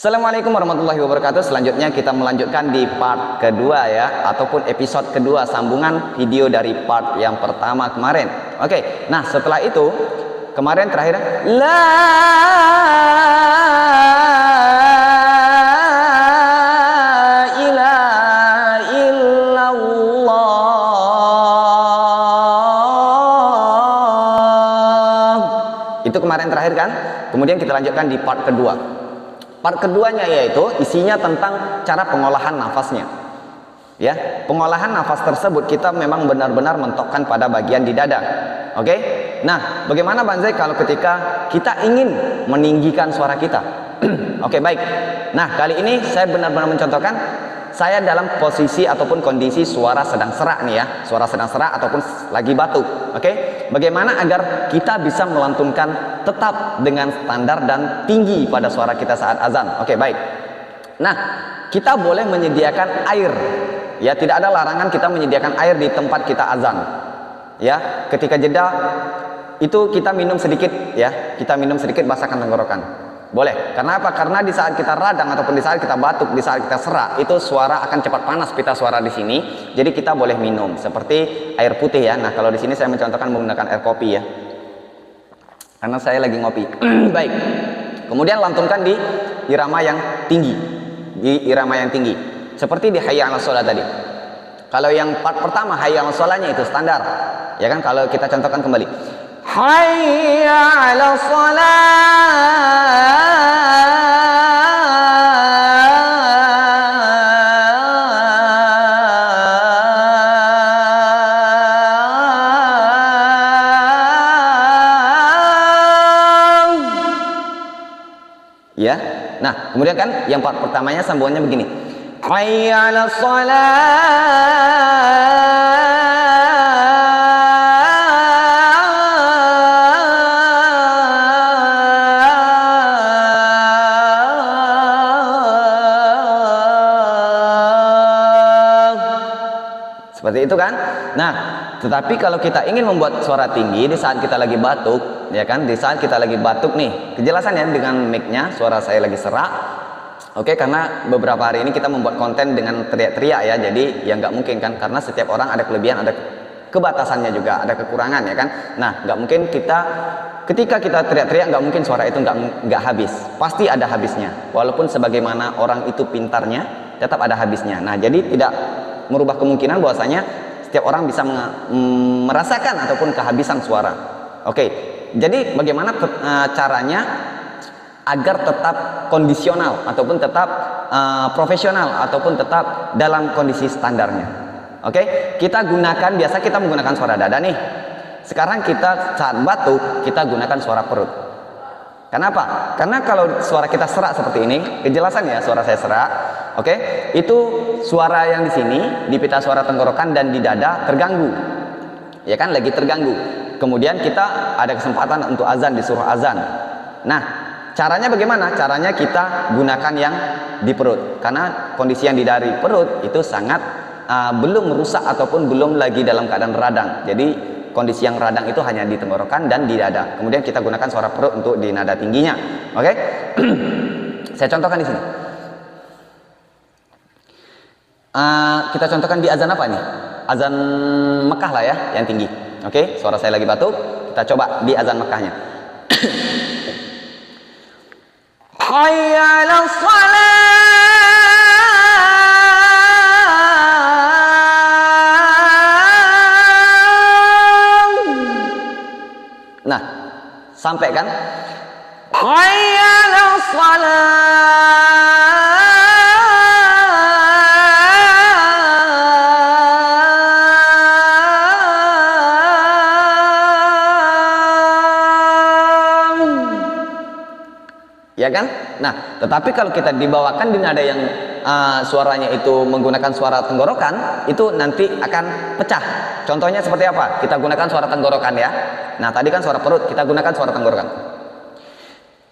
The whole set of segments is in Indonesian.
Assalamualaikum warahmatullahi wabarakatuh. Selanjutnya kita melanjutkan di part kedua ya, ataupun episode kedua, sambungan video dari part yang pertama kemarin. Oke, nah setelah itu kemarin terakhir la ilaha illallah. Itu kemarin terakhir kan? Kemudian kita lanjutkan di part kedua. Part keduanya yaitu isinya tentang cara pengolahan nafasnya. Ya, pengolahan nafas tersebut kita memang benar-benar mentokkan pada bagian di dada. Oke? Nah, bagaimana Bang Zai kalau ketika kita ingin meninggikan suara kita? Oke, baik. Nah, kali ini saya benar-benar mencontohkan saya dalam posisi ataupun kondisi suara sedang serak nih ya, suara sedang serak ataupun lagi batuk. Oke? Bagaimana agar kita bisa melantunkan tetap dengan standar dan tinggi pada suara kita saat azan. Oke, baik. Nah, kita boleh menyediakan air. Ya, tidak ada larangan kita menyediakan air di tempat kita azan. Ya, ketika jeda itu kita minum sedikit ya, kita minum sedikit basahkan tenggorokan. Boleh. Karena apa? Karena di saat kita radang ataupun di saat kita batuk, di saat kita serak, itu suara akan cepat panas pita suara di sini. Jadi kita boleh minum seperti air putih ya. Nah, kalau di sini saya mencontohkan menggunakan air kopi ya. Karena saya lagi ngopi. Baik. Kemudian lantunkan di irama yang tinggi. Di irama yang tinggi. Seperti di hayya 'alas shalah tadi. Kalau yang part pertama hayya 'alas shalahnya itu standar. Ya kan, kalau kita contohkan kembali. Hayya 'alas shalah. Ya. Nah, kemudian kan yang part pertamanya sambungannya begini. Hayya 'alas seperti itu kan? Nah, tetapi kalau kita ingin membuat suara tinggi di saat kita lagi batuk, ya kan? Di saat kita lagi batuk nih, kejelasannya dengan mic-nya, suara saya lagi serak. Oke, karena beberapa hari ini kita membuat konten dengan teriak-teriak ya, jadi ya nggak mungkin kan, karena setiap orang ada kelebihan, ada kebatasannya juga, ada kekurangan ya kan. Nah, nggak mungkin ketika kita teriak-teriak nggak mungkin suara itu nggak habis, pasti ada habisnya. Walaupun sebagaimana orang itu pintarnya, tetap ada habisnya. Nah, jadi tidak merubah kemungkinan bahwasanya setiap orang bisa merasakan ataupun kehabisan suara. Oke, jadi bagaimana caranya agar tetap kondisional ataupun tetap profesional ataupun tetap dalam kondisi standarnya. Oke, kita biasa kita menggunakan suara dada nih. Sekarang kita saat batuk kita gunakan suara perut. Kenapa? Karena kalau suara kita serak seperti ini, kejelasan ya suara saya serak. Oke, itu suara yang di sini di pita suara tenggorokan dan di dada terganggu. Ya kan, lagi terganggu. Kemudian kita ada kesempatan untuk azan, disuruh azan. Nah, caranya bagaimana? Caranya kita gunakan yang di perut. Karena kondisi yang di dari perut itu sangat belum merusak ataupun belum lagi dalam keadaan radang. Jadi kondisi yang radang itu hanya di tenggorokan dan di dada. Kemudian kita gunakan suara perut untuk di nada tingginya. Oke? Saya contohkan di sini. Kita contohkan di azan apa nih? Azan Mekah lah ya, yang tinggi. Oke? Suara saya lagi batuk. Kita coba di azan Mekahnya. Hayya 'alas shalah. Nah, sampai kan? Hayya 'alas shalah. Ya kan? Nah, tetapi kalau kita dibawakan di nada yang suaranya itu menggunakan suara tenggorokan, itu nanti akan pecah. Contohnya seperti apa? Kita gunakan suara tenggorokan ya. Nah, tadi kan suara perut, kita gunakan suara tenggorokan.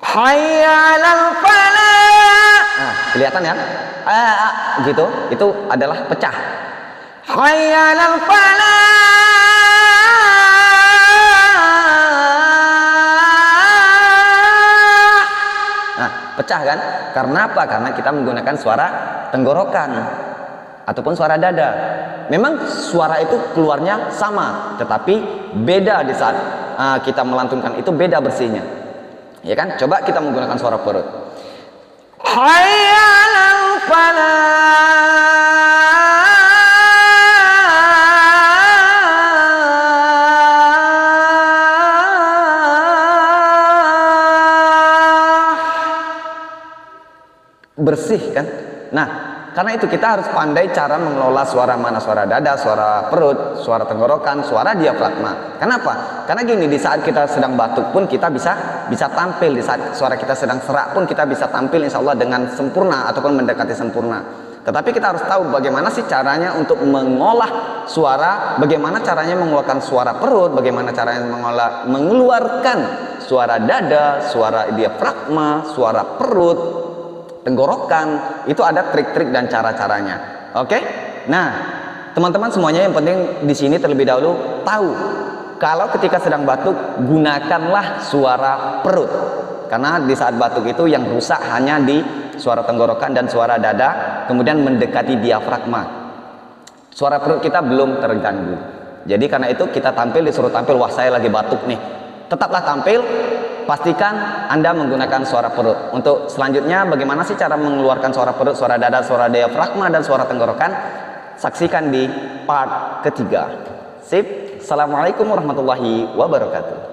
Hayya 'alal falah. Nah, kelihatan ya? Gitu, itu adalah pecah. Hayya 'alal falah. pecah kan? Karena apa? Karena kita menggunakan suara tenggorokan ataupun suara dada. Memang suara itu keluarnya sama, tetapi beda di saat kita melantunkan itu, beda bersihnya. Ya kan? Coba kita menggunakan suara perut. Hayya 'alal falah. Bersih kan? Nah, karena itu kita harus pandai cara mengelola suara, mana suara dada, suara perut, suara tenggorokan, suara diafragma. Kenapa? Karena gini, di saat kita sedang batuk pun kita bisa tampil, di saat suara kita sedang serak pun kita bisa tampil insya Allah dengan sempurna ataupun mendekati sempurna. Tetapi kita harus tahu bagaimana sih caranya untuk mengolah suara, bagaimana caranya mengeluarkan suara perut, bagaimana caranya mengeluarkan suara dada, suara diafragma, suara perut, tenggorokan. Itu ada trik-trik dan cara-caranya. Oke? Nah, teman-teman semuanya, yang penting di sini terlebih dahulu tahu kalau ketika sedang batuk gunakanlah suara perut. Karena di saat batuk itu yang rusak hanya di suara tenggorokan dan suara dada, kemudian mendekati diafragma. Suara perut kita belum terganggu. Jadi karena itu kita tampil, disuruh tampil, wah saya lagi batuk nih. Tetaplah tampil. Pastikan Anda menggunakan suara perut. Untuk selanjutnya bagaimana sih cara mengeluarkan suara perut, suara dada, suara diafragma, dan suara tenggorokan? Saksikan di part ketiga. Sip. Assalamualaikum warahmatullahi wabarakatuh.